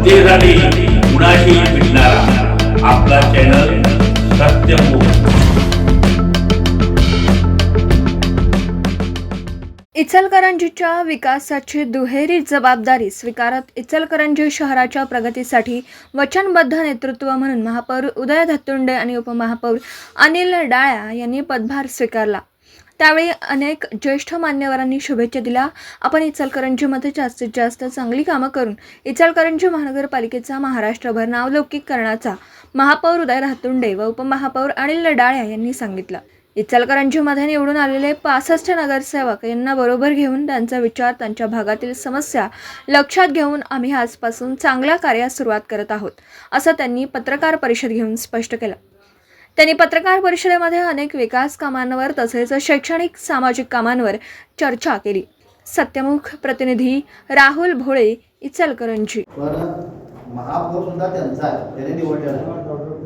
जनतेसाठी कुणाशी भेटणारा आपला चॅनल सत्यमुख। इचलकरंजीच्या विकासाची दुहेरी जबाबदारी स्वीकारत इचलकरंजी शहराच्या प्रगतीसाठी वचनबद्ध नेतृत्व म्हणून महापौर उदय धत्तुंडे आणि उपमहापौर अनिल डाळ्या यांनी पदभार स्वीकारला। त्यावेळी अनेक ज्येष्ठ मान्यवरांनी शुभेच्छा दिल्या। आपण इचलकरंजीमध्ये जास्तीत जास्त चांगली कामं करून इचलकरंजी महानगरपालिकेचा महाराष्ट्रभर नावलौकिक करण्याचा महापौर उदय धत्तुंडे व उपमहापौर अनिल डाळ्या यांनी सांगितलं। इचलकरंजीमध्ये निवडून आलेले 65 नगरसेवक यांना बरोबर घेऊन त्यांचा विचार, त्यांच्या भागातील समस्या लक्षात घेऊन आम्ही आजपासून चांगल्या कार्यास सुरुवात करत आहोत, असं त्यांनी पत्रकार परिषद घेऊन स्पष्ट केलं। त्यांनी पत्रकार परिषदेमध्ये अनेक विकास कामांवर तसेच शैक्षणिक सामाजिक कामांवर चर्चा केली। सत्यमुख प्रतिनिधी राहुल भोळे, इचलकरंजी। महापौर सुद्धा त्यांचा आहे, त्याने निवडलेला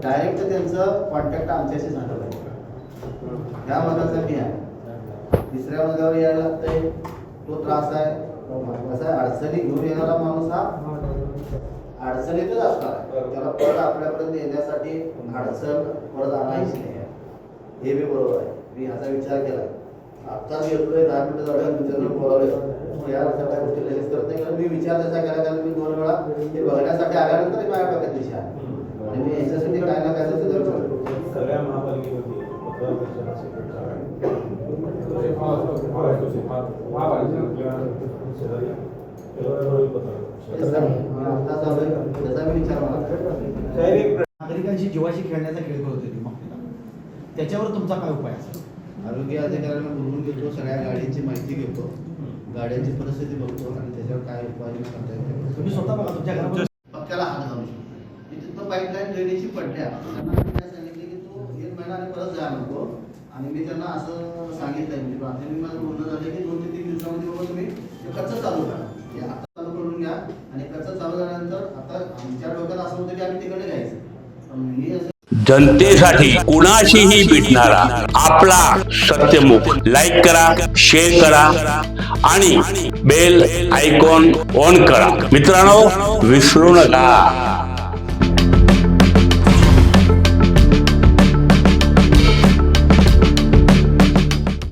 डायरेक्ट त्यांचं कॉन्टॅक्ट आमच्याशी झालं आहे। या मताचा मी आहे, तिसऱ्या मतावर यायला लागतंय, तो त्रास आहे। कसं आहे, अडचणी घेऊन येणारा माणूस हा अडचणीतच असणार, त्याला परत आपल्यापर्यंत येण्यासाठी अडचण परत आणायची नाही आहे, हे बी बरोबर आहे। मी ह्याचा विचार केला, आत्ताच येतोय 10 मिनिटं झालं तुमच्याकडून बोलावलं, या सगळ्या गोष्टी लगेच करत नाही, कारण मी विचार त्याचा केला, कारण मी 2 वेळा ते बघण्यासाठी आल्यानंतर माझ्या डोक्यात विषय आहे आणि मी याच्यासाठी काय ना काय सगळ्या महापालिकेवरती नागरिकांशी जीवाशी खेळण्याचा खेळ करत होते, त्याच्यावर तुमचा काय उपाय असेल? आरोग्य अधिकाऱ्यांना बोलून घेतो, सगळ्या गाड्यांची माहिती घेतो, गाड्यांची परिस्थिती बघतो आणि त्याच्यावर काय उपाय करता येतो तुम्ही स्वतः बघा, तुमच्या घरामध्ये पक्क्याला हात घालू शकतो। तिथं पाईपलाईन ड्रेनेजची पडल्या, त्यांना सांगितले की तू 1 महिना आणि परत जा नको, आणि मी त्यांना असं सांगितलंय, म्हणजे प्राथमिक माझं बोलणं झालं की 2 ते 3 दिवसामध्ये बाबा तुम्ही खर्च चालू करा, हे आता चालू करून घ्या, आणि खर्च चालू झाल्यानंतर आता आमच्या डोक्यात असं होतं की आम्ही तिकडे घ्यायचं, पण मी असं जनतेसाठी कुणाशीही भेटणारा आपला सत्यमुख। लाईक करा, शेअर करा आणि बेल आयकॉन ऑन करा। मित्रांनो, विसरू नका।